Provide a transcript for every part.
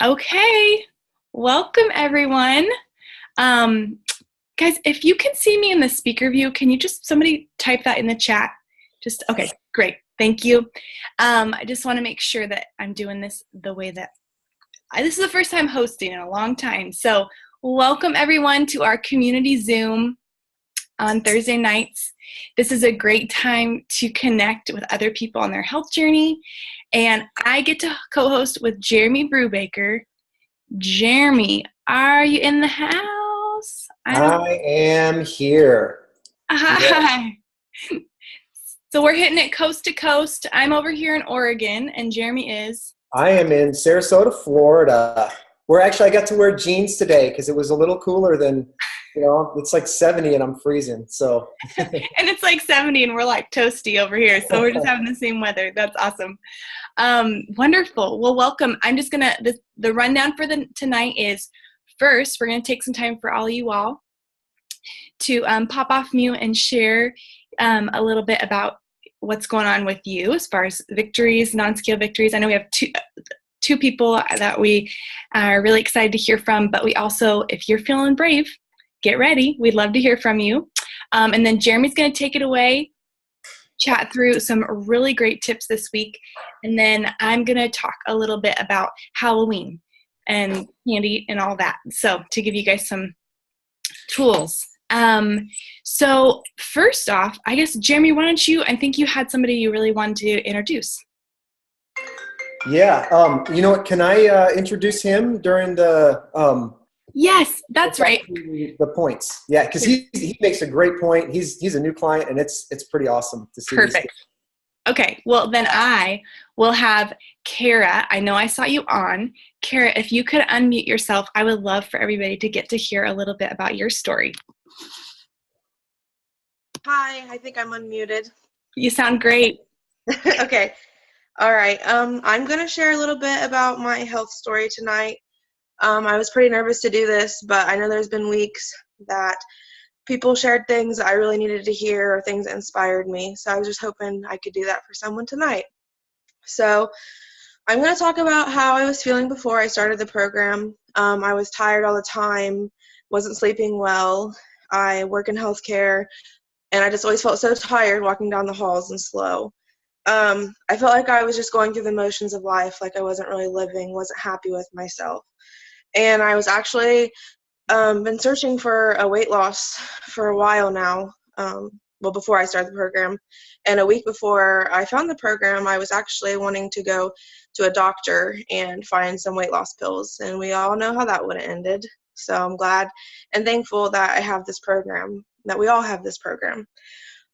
Okay, welcome everyone. Um, Guys, if you can see me in the speaker view, can you just somebody type that in the chat? Okay, great, thank you. I just want to make sure that I'm doing this the way that this is the first time hosting in a long time. So welcome everyone to our community Zoom on Thursday nights. This is a great time to connect with other people on their health journey. And I get to co-host with Jeremy Brubaker. Jeremy, are you in the house? I am here. Yes. Hi. So we're hitting it coast to coast. I'm over here in Oregon, and Jeremy is. I am in Sarasota, Florida. I got to wear jeans today because it was a little cooler than, it's like 70 and I'm freezing. So, And it's like 70 and we're like toasty over here. So we're just having the same weather. That's awesome. Wonderful. Well, welcome. I'm just going to, the rundown for tonight is first, we're going to take some time for all you all to pop off mute and share a little bit about what's going on with you as far as victories, non-scale victories. I know we have two people that we are really excited to hear from, but we also, if you're feeling brave, get ready. We'd love to hear from you. And then Jeremy's going to take it away, chat through some really great tips this week. And then I'm going to talk a little bit about Halloween and candy and all that. So to give you guys some tools. So first off, I guess, Jeremy, why don't you, I think you had somebody you really wanted to introduce. Yeah. You know what? Can I introduce him during the Yes, that's right. The points. Yeah, because he makes a great point. He's a new client, and it's pretty awesome to see. Perfect. Okay, well then I will have Kara. I know I saw you on. Kara, if you could unmute yourself, I would love for everybody to get to hear a little bit about your story. Hi, I think I'm unmuted. You sound great. Okay. All right. I'm going to share a little bit about my health story tonight. I was pretty nervous to do this, but I know there's been weeks that people shared things that I really needed to hear or things that inspired me. So I was just hoping I could do that for someone tonight. So I'm going to talk about how I was feeling before I started the program. I was tired all the time, wasn't sleeping well. I work in healthcare, and I just always felt so tired walking down the halls and slow. I felt like I was just going through the motions of life, like I wasn't really living, wasn't happy with myself. And I was actually been searching for a weight loss for a while now, before I started the program. And a week before I found the program, I was actually wanting to go to a doctor and find some weight loss pills. And we all know how that would have ended. So I'm glad and thankful that I have this program, that we all have this program.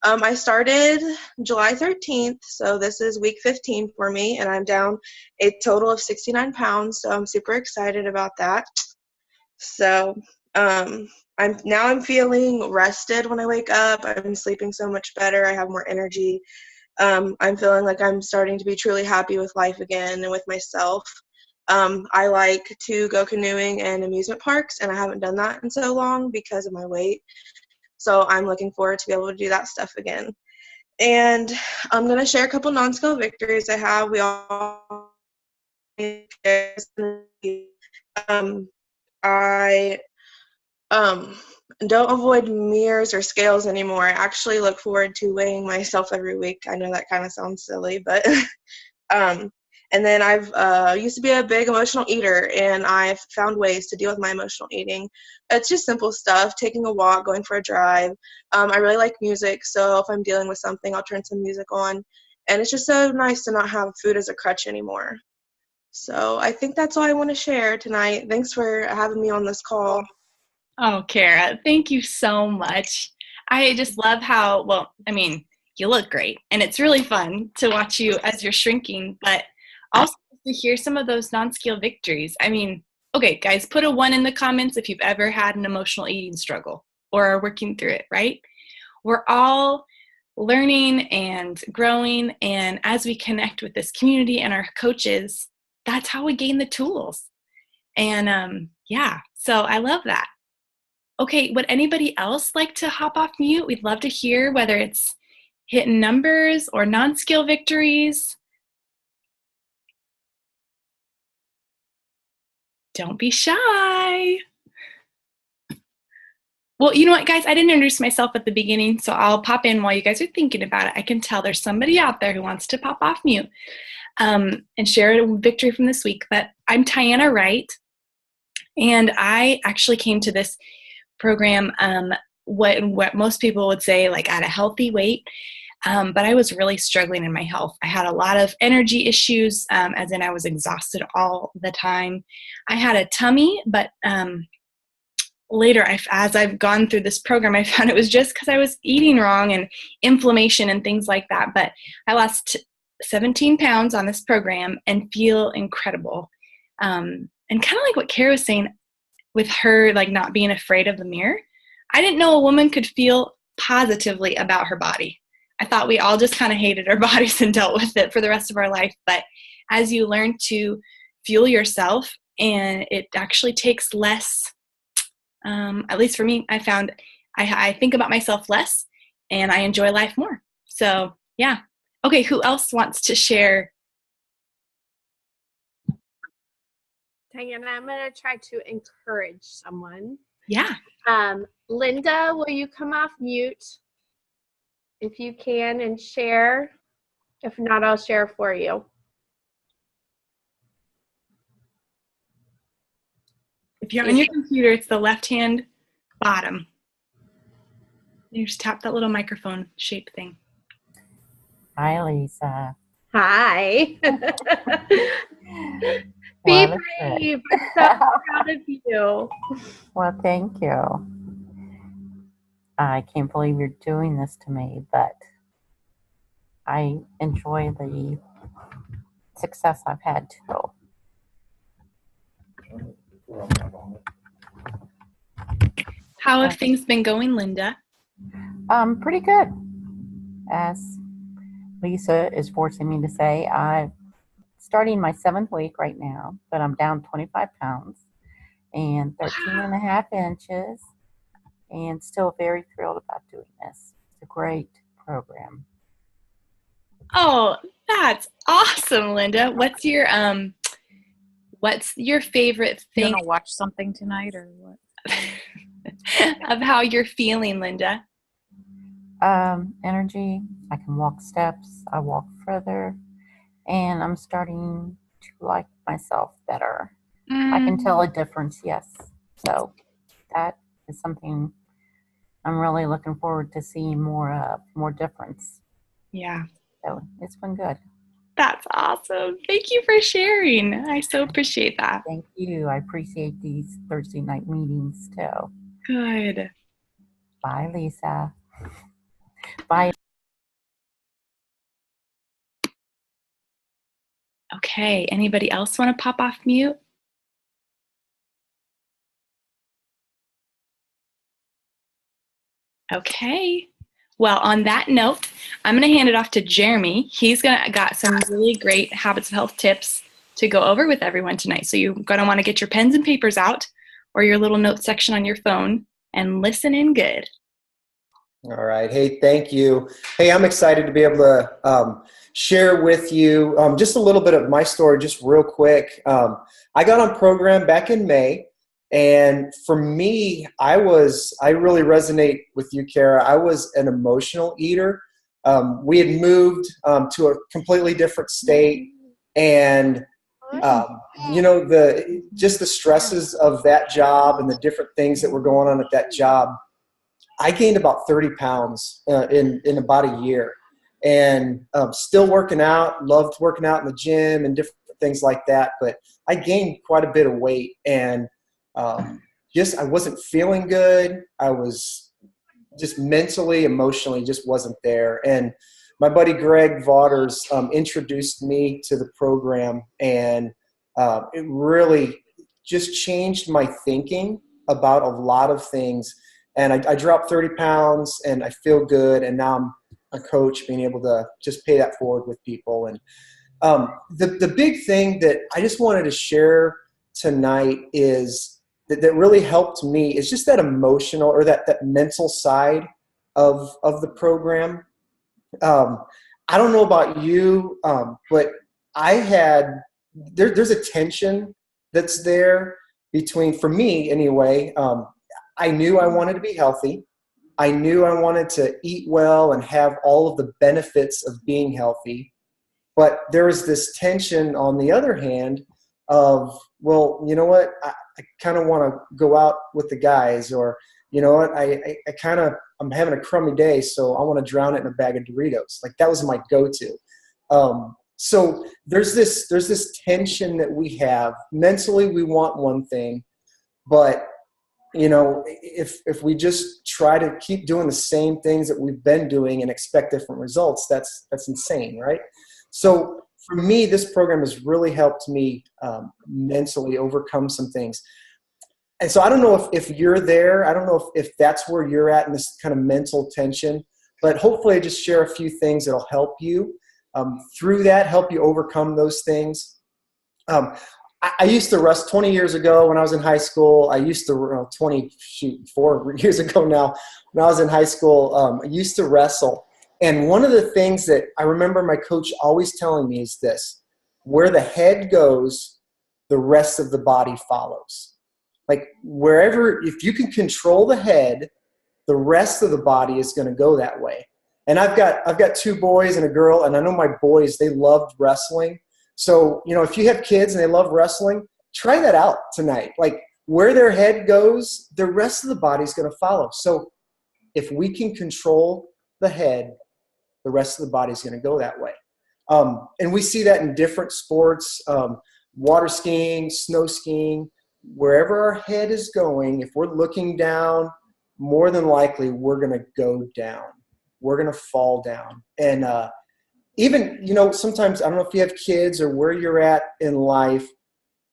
I started July 13th, so this is week 15 for me, and I'm down a total of 69 pounds, so I'm super excited about that. So I'm feeling rested when I wake up. I'm sleeping so much better. I have more energy. I'm feeling like I'm starting to be truly happy with life again and with myself. I like to go canoeing in amusement parks, and I haven't done that in so long because of my weight. So I'm looking forward to be able to do that stuff again. And I'm going to share a couple non-scale victories I have. We all I don't avoid mirrors or scales anymore. I actually look forward to weighing myself every week. I know that kind of sounds silly, but and then I've used to be a big emotional eater, and I've found ways to deal with my emotional eating. It's just simple stuff, taking a walk, going for a drive. I really like music, so if I'm dealing with something, I'll turn some music on. And it's just so nice to not have food as a crutch anymore. So I think that's all I want to share tonight. Thanks for having me on this call. Oh, Kara, thank you so much. I just love how, you look great, and it's really fun to watch you as you're shrinking, but also to hear some of those non-scale victories. Okay, guys, put a 1 in the comments if you've ever had an emotional eating struggle or are working through it, right? We're all learning and growing, and as we connect with this community and our coaches, that's how we gain the tools. And so I love that. Okay, would anybody else like to hop off mute? We'd love to hear whether it's hitting numbers or non-scale victories. Don't be shy. Well, you know what, guys? I didn't introduce myself at the beginning, so I'll pop in while you guys are thinking about it. I can tell there's somebody out there who wants to pop off mute and share a victory from this week. But I'm Tiana Wright, and I actually came to this program what most people would say like at a healthy weight. But I was really struggling in my health. I had a lot of energy issues, as in I was exhausted all the time. I had a tummy, but later, as I've gone through this program, I found it was just because I was eating wrong and inflammation and things like that. But I lost 17 pounds on this program and feel incredible. And kind of like what Kara was saying with her, like not being afraid of the mirror. I didn't know a woman could feel positively about her body. I thought we all just kind of hated our bodies and dealt with it for the rest of our life. But as you learn to fuel yourself, and it actually takes less, at least for me, I found I think about myself less and I enjoy life more. So yeah. Okay, who else wants to share? Diana, I'm going to try to encourage someone. Yeah. Linda, will you come off mute if you can and share? If not, I'll share for you. If you're on your computer, it's the left-hand bottom. You just tap that little microphone shape thing. Hi, Lisa. Hi. Be brave. I'm so proud of you. Well, thank you. I can't believe you're doing this to me, but I enjoy the success I've had too. How have things been going, Linda? Pretty good. As Lisa is forcing me to say, I'm starting my 7th week right now, but I'm down 25 pounds and 13 and a half inches, and still very thrilled about doing this. It's a great program. Oh, that's awesome, Linda. What's your favorite thing? You gonna watch something tonight or what? Of how you're feeling, Linda? Energy. I can walk steps. I walk further, and I'm starting to like myself better. I can tell a difference, yes. So that is something I'm really looking forward to seeing more difference. Yeah. So it's been good. That's awesome. Thank you for sharing. I so appreciate that. Thank you. I appreciate these Thursday night meetings too. Good. Bye, Lisa. Bye. Okay. Anybody else want to pop off mute? Okay. Well, on that note, I'm going to hand it off to Jeremy. He's got some really great habits of health tips to go over with everyone tonight. So you're going to want to get your pens and papers out or your little note section on your phone and listen in good. All right. Hey, thank you. Hey, I'm excited to be able to share with you just a little bit of my story, just real quick. I got on program back in May. And for me, I really resonate with you, Kara. I was an emotional eater. We had moved to a completely different state, and just the stresses of that job and the different things that were going on at that job. I gained about 30 pounds in about a year, and still working out. Loved working out in the gym and different things like that. But I gained quite a bit of weight, and I wasn't feeling good. I was just mentally, emotionally just wasn't there. And my buddy Greg Vaughters introduced me to the program, and it really just changed my thinking about a lot of things. And I dropped 30 pounds and I feel good. And now I'm a coach, being able to just pay that forward with people. And the big thing that I just wanted to share tonight is that really helped me is just that emotional or that mental side of the program. I don't know about you, but there's a tension that's there between, for me anyway, I knew I wanted to be healthy. I knew I wanted to eat well and have all of the benefits of being healthy. But there was this tension on the other hand of, well, you know what, I kind of want to go out with the guys, or, you know what, I'm having a crummy day, so I want to drown it in a bag of Doritos. Like, that was my go-to. So there's this tension that we have. Mentally, we want one thing, but you know, if we just try to keep doing the same things that we've been doing and expect different results, that's insane, right? So for me, this program has really helped me mentally overcome some things. And so I don't know if you're there. I don't know if that's where you're at in this kind of mental tension, but hopefully I just share a few things that'll help you through that, help you overcome those things. I used to wrestle 20 years ago when I was in high school. I used to, 24 years ago now, when I was in high school, I used to wrestle. And one of the things that I remember my coach always telling me is this: where the head goes, the rest of the body follows. Like, wherever, if you can control the head, the rest of the body is going to go that way. And I've got 2 boys and a girl, and I know my boys, they loved wrestling. So, you know, if you have kids and they love wrestling, try that out tonight. Like, where their head goes, the rest of the body is going to follow. So if we can control the head, the rest of the body is going to go that way. And we see that in different sports, water skiing, snow skiing, wherever our head is going, if we're looking down, more than likely we're going to go down. We're going to fall down. And even, you know, sometimes, I don't know if you have kids or where you're at in life,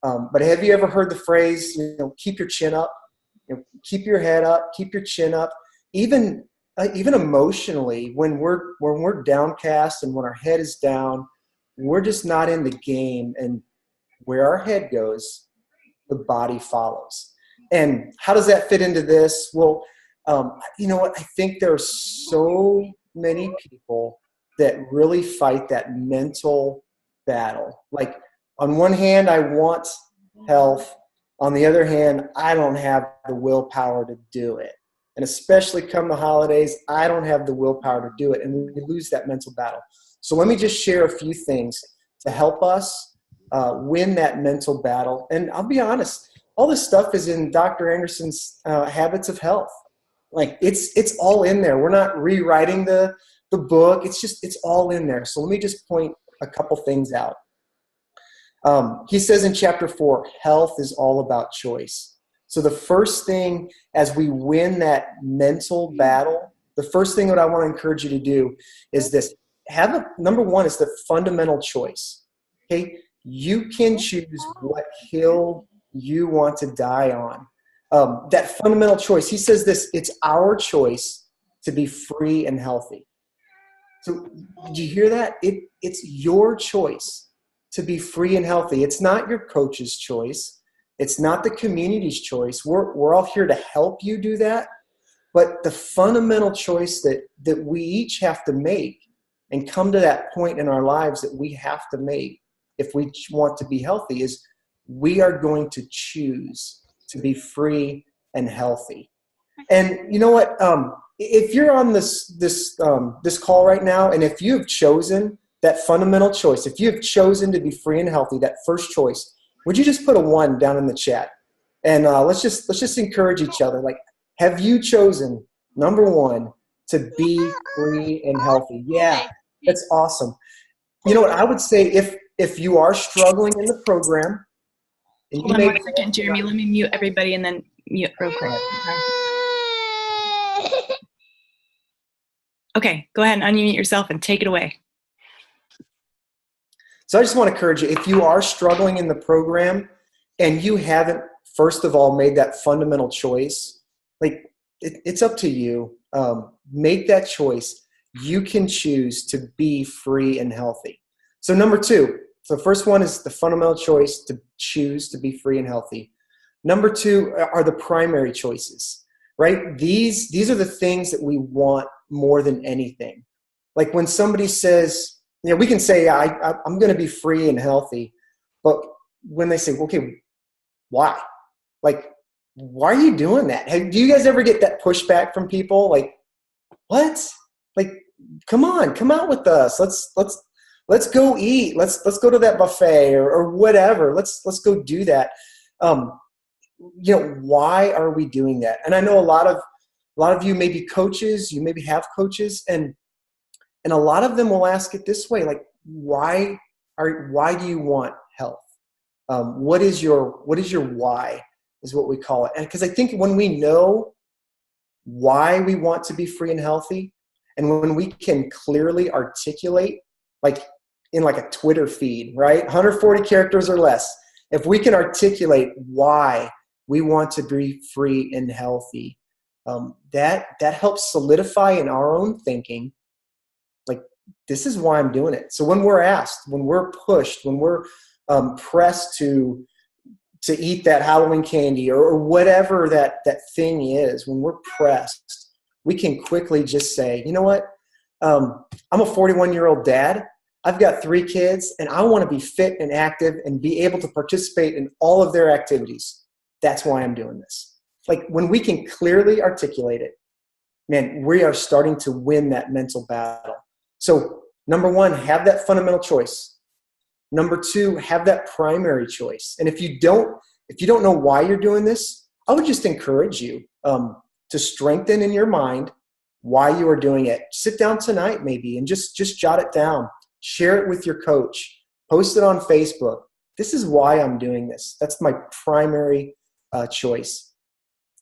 but have you ever heard the phrase, you know, keep your chin up, you know, keep your head up, keep your chin up? Even emotionally, when we're downcast and when our head is down, we're just not in the game. And where our head goes, the body follows. And how does that fit into this? Well, you know what? I think there are so many people that really fight that mental battle. Like, on one hand, I want health. On the other hand, I don't have the willpower to do it. And especially come the holidays, I don't have the willpower to do it. And we lose that mental battle. So let me just share a few things to help us win that mental battle. And I'll be honest, all this stuff is in Dr. Anderson's Habits of Health. Like, it's all in there. We're not rewriting the book. It's all in there. So let me just point a couple things out. He says in chapter 4, health is all about choice. So the first thing, as we win that mental battle, the first thing that I want to encourage you to do is this. Number one is the fundamental choice. Okay? You can choose what hill you want to die on. That fundamental choice. He says this: it's our choice to be free and healthy. So did you hear that? It's your choice to be free and healthy. It's not your coach's choice. It's not the community's choice. We're all here to help you do that. But the fundamental choice that we each have to make and come to that point in our lives that we have to make if we want to be healthy is we are going to choose to be free and healthy. And you know what? If you're on this call right now, and if you've chosen that fundamental choice, if you've chosen to be free and healthy, that first choice, would you just put a 1 down in the chat? And let's just encourage each other. Like, have you chosen, number 1, to be free and healthy? Yeah, that's awesome. You know what I would say, if you are struggling in the program, and Hold on 1 second, Jeremy. Let me mute everybody and then mute real quick. Okay, go ahead and unmute yourself and take it away. So I just want to encourage you, if you are struggling in the program and you haven't, first of all, made that fundamental choice, like, it's up to you. Make that choice. You can choose to be free and healthy. So number 2, so first one is the fundamental choice to choose to be free and healthy. Number 2 are the primary choices, right? These are the things that we want more than anything. Like, when somebody says, you know, we can say, I'm going to be free and healthy. But when they say, okay, why? Like, why are you doing that? Do you guys ever get that pushback from people? Like, what? Like, come on, come out with us. Let's go eat. Let's go to that buffet or whatever. Let's go do that. Why are we doing that? And I know a lot of you may be coaches, you maybe have coaches, and a lot of them will ask it this way, like, why do you want health? What is your why is what we call it. And because I think when we know why we want to be free and healthy, and when we can clearly articulate, like in like a Twitter feed, right? 140 characters or less. If we can articulate why we want to be free and healthy, that helps solidify in our own thinking, like, this is why I'm doing it. So when we're asked, when we're pushed, when we're pressed to eat that Halloween candy or whatever that thing is, when we're pressed, we can quickly just say, you know what? I'm a 41-year-old dad. I've got 3 kids, and I want to be fit and active and be able to participate in all of their activities. That's why I'm doing this. Like, when we can clearly articulate it, man, we are starting to win that mental battle. So, number 1, have that fundamental choice. Number 2, have that primary choice. And if you don't know why you're doing this, I would just encourage you to strengthen in your mind why you are doing it. Sit down tonight maybe and just jot it down. Share it with your coach. Post it on Facebook. This is why I'm doing this. That's my primary choice.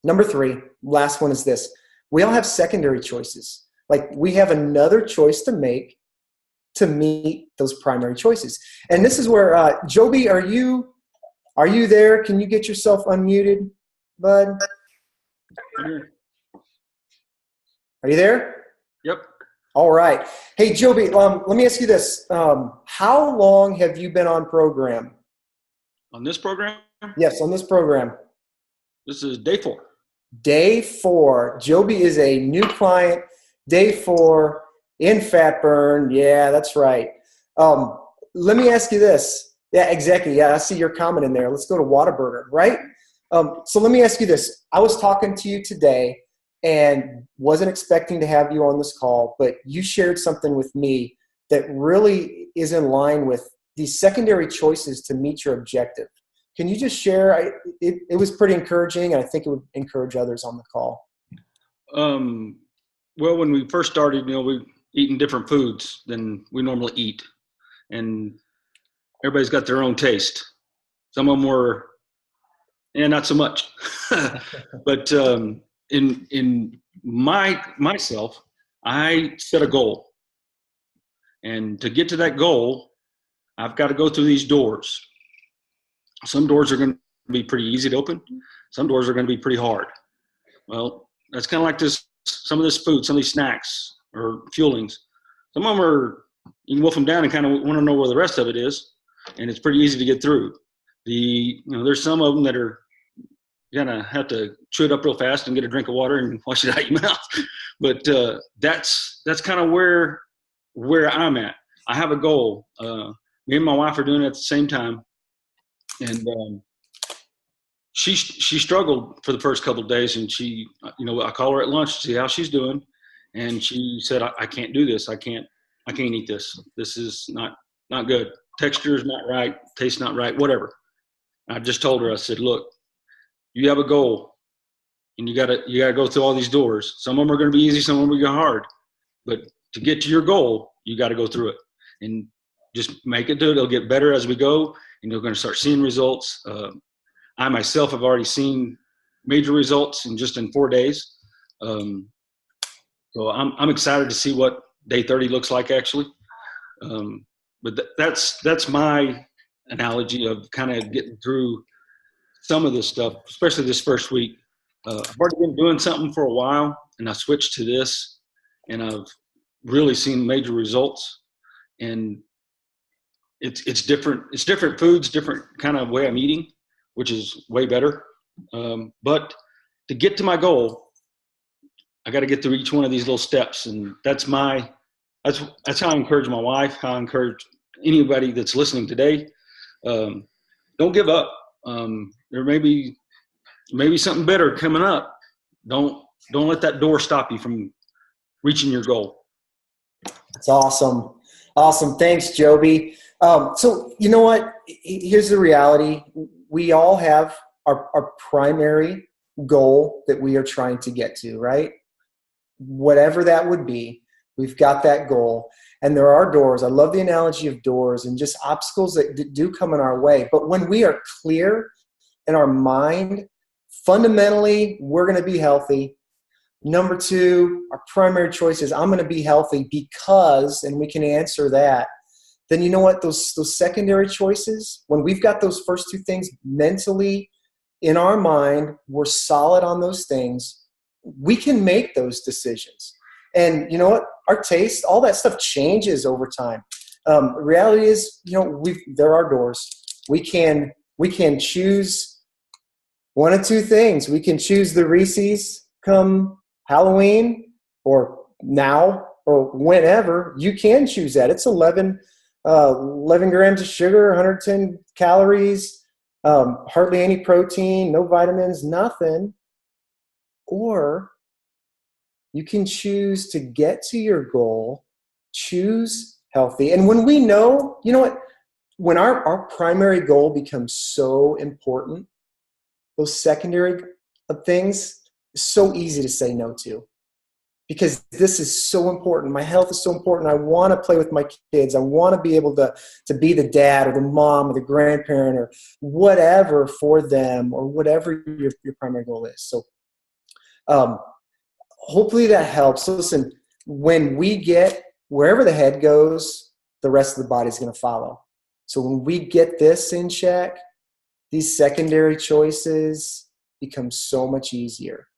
Number 3, last one is this. We all have secondary choices. Like, we have another choice to make to meet those primary choices. And this is where, Joby, are you there? Can you get yourself unmuted, bud? Are you there? Yep. All right. Hey, Joby, let me ask you this. How long have you been on program? On this program? Yes, on this program. This is day 4. Day 4. Joby is a new client. Day 4 in fat burn. Yeah, that's right. Let me ask you this. Yeah, exactly. Yeah, I see your comment in there. Let's go to Whataburger, right? So let me ask you this. I was talking to you today and wasn't expecting to have you on this call, but you shared something with me that really is in line with these secondary choices to meet your objective. Can you just share? It was pretty encouraging, and I think it would encourage others on the call. Well, when we first started, we eating different foods than we normally eat, and everybody's got their own taste. Some of them were, not so much. But in myself, I set a goal, and to get to that goal, I've got to go through these doors. Some doors are going to be pretty easy to open. Some doors are going to be pretty hard. Well, that's kind of like this. Some of this food, some of these snacks or fuelings, some of them are, you can wolf them down and kind of want to know where the rest of it is, and it's pretty easy to get through. There's some of them that are, you're going to have to chew it up real fast and get a drink of water and wash it out of your mouth. But that's kind of where I'm at. I have a goal. Me and my wife are doing it at the same time. And she struggled for the first couple of days, and she, I call her at lunch to see how she's doing, and she said, I can't do this. I can't eat this. This is not good. Texture is not right. Taste not right. Whatever. I just told her. I said, look, you have a goal, and you gotta go through all these doors. Some of them are going to be easy. Some of them are going to be hard. But to get to your goal, you got to go through it, and just make it do it. It'll get better as we go. And you're going to start seeing results. I myself have already seen major results in 4 days. So I'm excited to see what day 30 looks like actually. But that's my analogy of kind of getting through some of this stuff, especially this first week. I've already been doing something for a while, and I switched to this, and I've really seen major results. And it's different. It's different foods, different kind of way I'm eating, which is way better. But to get to my goal, I got to get through each one of these little steps, and that's how I encourage my wife. How I encourage anybody that's listening today. Don't give up. There may be maybe something better coming up. Don't let that door stop you from reaching your goal. It's awesome. Awesome. Thanks, Joby. So you know what? Here's the reality. We all have our primary goal that we are trying to get to, right? Whatever that would be, we've got that goal. And there are doors. I love the analogy of doors and just obstacles that do come in our way. But when we are clear in our mind, fundamentally, we're going to be healthy. Number two, our primary choice is I'm going to be healthy because, and we can answer that. Then you know what? Those secondary choices, when we've got those first two things mentally in our mind, we're solid on those things, we can make those decisions. And you know what? Our taste, all that stuff changes over time. The reality is, there are doors. We can choose one of two things. We can choose the Reese's come Halloween or now or whenever. You can choose that. It's 11 grams of sugar, 110 calories, hardly any protein, no vitamins, nothing. Or you can choose to get to your goal, choose healthy. And when we know, you know what, when our primary goal becomes so important, those secondary things is so easy to say no to. Because this is so important. My health is so important. I want to play with my kids. I want to be able to be the dad or the mom or the grandparent or whatever for them or whatever your primary goal is. So hopefully that helps. So listen, when we get wherever the head goes, the rest of the body is going to follow. So when we get this in check, these secondary choices become so much easier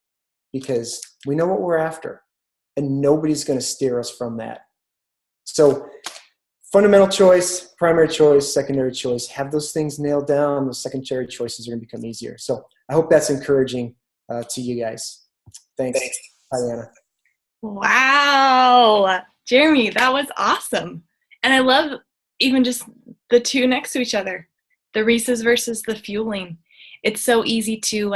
because we know what we're after. And nobody's going to steer us from that. So fundamental choice, primary choice, secondary choice, have those things nailed down. Those secondary choices are going to become easier. So I hope that's encouraging to you guys. Thanks. Hi, Anna. Wow. Jeremy, that was awesome. And I love even just the two next to each other, the Reese's versus the fueling. It's so easy to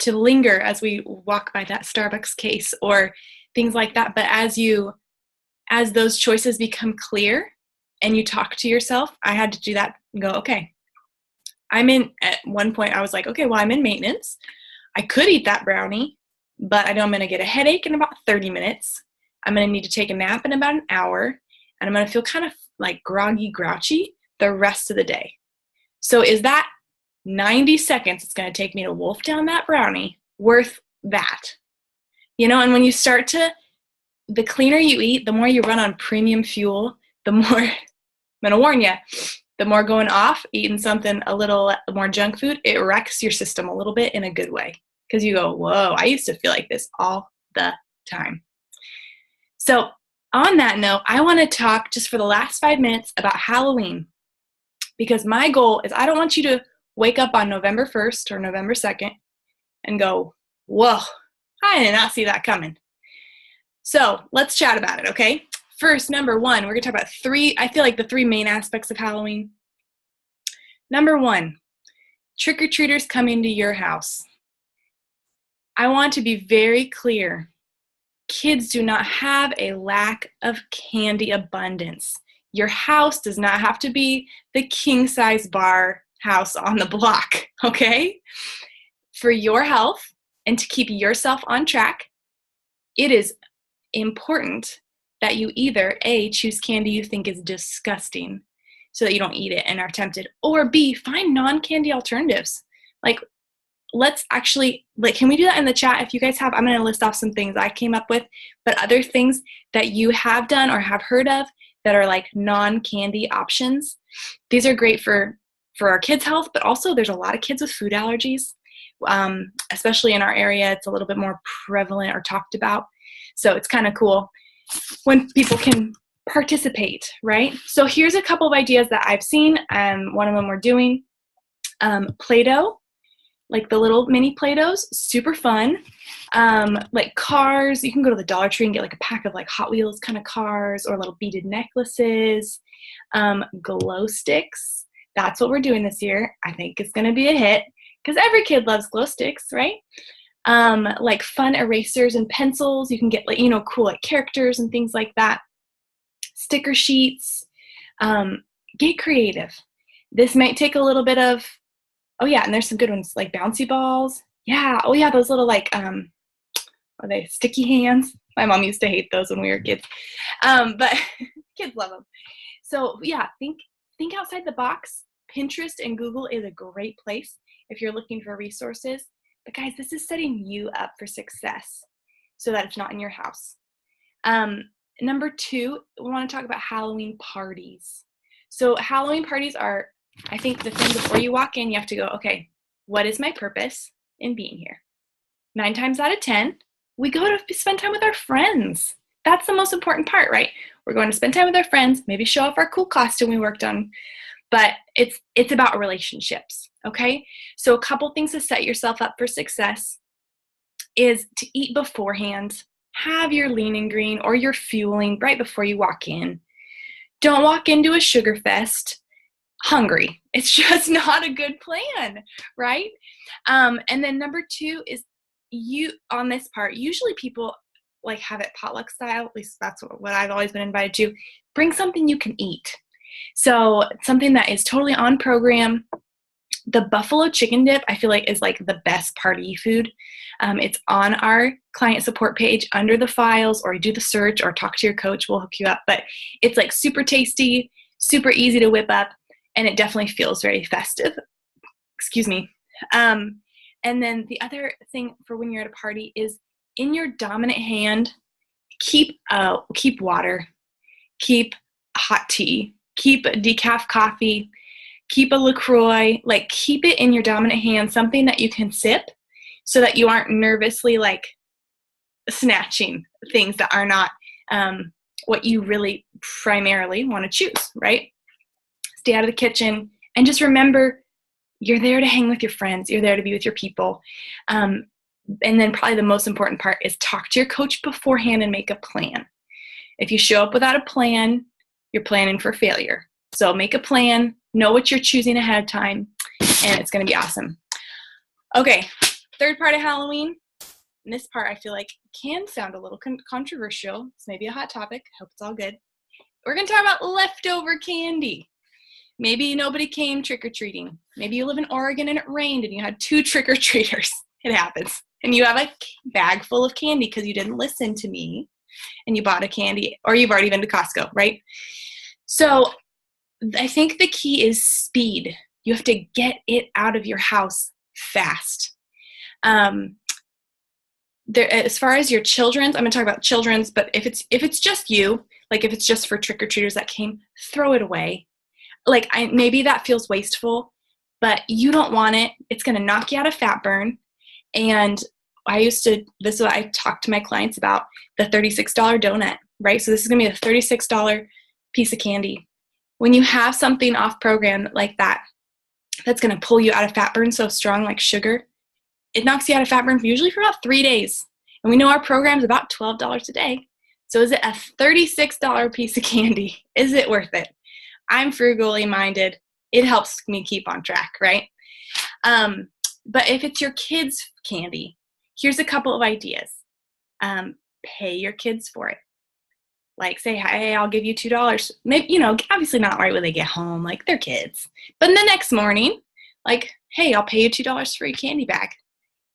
linger as we walk by that Starbucks case or things like that. But as those choices become clear and you talk to yourself, I had to do that and go, okay, at one point I was like, okay, well, I'm in maintenance. I could eat that brownie, but I know I'm going to get a headache in about 30 minutes. I'm going to need to take a nap in about an hour, and I'm going to feel kind of like groggy, grouchy the rest of the day. So is that 90 seconds it's going to take me to wolf down that brownie worth that? And when you start the cleaner you eat, the more you run on premium fuel, the more, I'm going to warn you, the more going off, eating something a little more junk food, it wrecks your system a little bit in a good way. Because you go, whoa, I used to feel like this all the time. So on that note, I want to talk just for the last 5 minutes about Halloween. Because my goal is I don't want you to wake up on November 1st or November 2nd and go, whoa, I did not see that coming. So let's chat about it, okay? First, number one, we're going to talk about the three main aspects of Halloween. Number one, trick-or-treaters come into your house. I want to be very clear. Kids do not have a lack of candy abundance. Your house does not have to be the king-size bar house on the block, okay? For your health and to keep yourself on track, it is important that you either A, choose candy you think is disgusting so that you don't eat it and are tempted, or B, find non-candy alternatives. Let's actually, can we do that in the chat? If you guys have, I'm going to list off some things I came up with, but other things that you have done or have heard of that are like non-candy options. These are great for our kids' health, but also there's a lot of kids with food allergies, especially in our area. It's a little bit more prevalent or talked about. So it's kind of cool when people can participate, right? So here's a couple of ideas that I've seen. One of them we're doing Play-Doh, like the little mini Play-Dohs, super fun. Like cars, you can go to the Dollar Tree and get like a pack of like Hot Wheels kind of cars or little beaded necklaces. Glow sticks, that's what we're doing this year. I think it's going to be a hit. because every kid loves glow sticks, right? Like fun erasers and pencils. You can get, like, cool like characters and things like that. Sticker sheets. Get creative. This might take a little bit of, oh yeah, and there's some good ones like bouncy balls. Yeah. Oh yeah, those little like, are they sticky hands? My mom used to hate those when we were kids. But kids love them. So yeah, think outside the box. Pinterest and Google is a great place if you're looking for resources. But guys, this is setting you up for success so that it's not in your house. Number 2, we want to talk about Halloween parties. So Halloween parties are, I think, the thing before you walk in, you have to go, okay, what is my purpose in being here? 9 times out of 10, we go to spend time with our friends. That's the most important part, right? We're going to spend time with our friends, maybe show off our cool costume we worked on, but it's about relationships, okay? So a couple things to set yourself up for success is to eat beforehand. Have your lean and green or your fueling right before you walk in. Don't walk into a sugar fest hungry. It's just not a good plan, right? And then number 2 is on this part, usually people like have it potluck style, at least that's what I've always been invited to. Bring something you can eat. So something that is totally on program. The buffalo chicken dip, I feel like, is like the best party food. It's on our client support page under the files, or you do the search or talk to your coach, we'll hook you up. But it's like super tasty, super easy to whip up, and it definitely feels very festive. Excuse me. And then the other thing for when you're at a party is in your dominant hand, keep water, keep hot tea, keep decaf coffee, keep a LaCroix, like keep it in your dominant hand, something that you can sip so that you aren't nervously like snatching things that are not what you really primarily want to choose, right? Stay out of the kitchen and just remember you're there to hang with your friends. You're there to be with your people. And then probably the most important part is talk to your coach beforehand and make a plan. If you show up without a plan, you're planning for failure. So make a plan, know what you're choosing ahead of time, and it's going to be awesome. Okay, third part of Halloween. And this part I feel like can sound a little controversial. It's maybe a hot topic. Hope it's all good. We're going to talk about leftover candy. Maybe nobody came trick-or-treating. Maybe you live in Oregon and it rained and you had 2 trick-or-treaters. It happens. And you have a bag full of candy because you didn't listen to me and you bought a candy, or you've already been to Costco, right? So I think the key is speed. You have to get it out of your house fast. As far as your children's, I'm going to talk about children's, but if it's just you, like if it's just for trick-or-treaters that came, throw it away. Like maybe that feels wasteful, but you don't want it. It's going to knock you out of fat burn. And this is what I talk to my clients about, the $36 donut, right? So this is going to be a $36 piece of candy. When you have something off program like that, that's going to pull you out of fat burn so strong, like sugar, it knocks you out of fat burn usually for about 3 days. And we know our program's about $12 a day. So is it a $36 piece of candy? Is it worth it? I'm frugally minded. It helps me keep on track, right? But if it's your kids' candy, here's a couple of ideas. Pay your kids for it. Like say, hey, I'll give you $2. Maybe, obviously not right when they get home, like they're kids. But in the next morning, like, hey, I'll pay you $2 for your candy bag.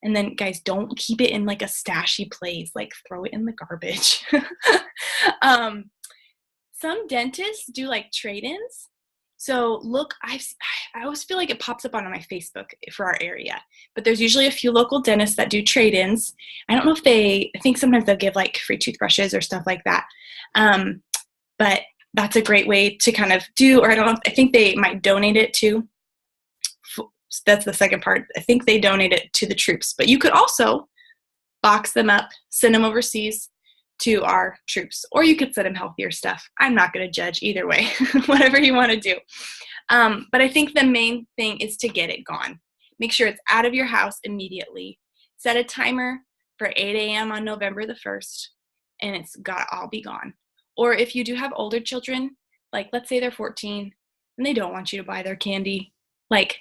And then guys, don't keep it in like a stashy place, like throw it in the garbage. Some dentists do like trade-ins. So look, I always feel like it pops up on my Facebook for our area, but there's usually a few local dentists that do trade-ins. I don't know if I think sometimes they'll give like free toothbrushes or stuff like that. But that's a great way to kind of do, or I think they might donate it to, that's the second part. I think they donate it to the troops, but you could also box them up, send them overseas to our troops, or you could send them healthier stuff. I'm not going to judge either way, whatever you want to do. But I think the main thing is to get it gone. Make sure it's out of your house immediately. Set a timer for 8 a.m. on November the 1st, and it's got to all be gone. Or if you do have older children, like let's say they're 14 and they don't want you to buy their candy, like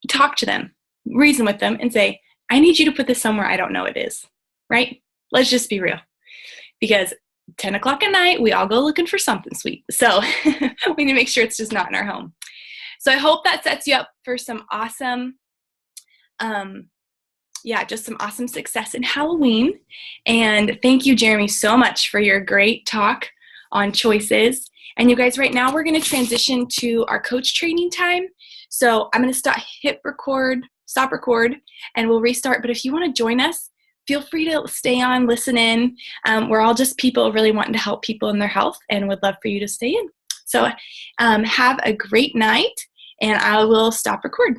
talk to them. reason with them and say, I need you to put this somewhere I don't know it is, right? Let's just be real. Because 10 o'clock at night, we all go looking for something sweet. So we need to make sure it's just not in our home. So I hope that sets you up for some awesome, just some awesome success in Halloween. And thank you, Jeremy, so much for your great talk on choices. And you guys, right now we're going to transition to our coach training time. So I'm going to stop record, and we'll restart. But if you want to join us, feel free to stay on, listen in. We're all just people really wanting to help people in their health, and would love for you to stay in. So have a great night, and I will stop record.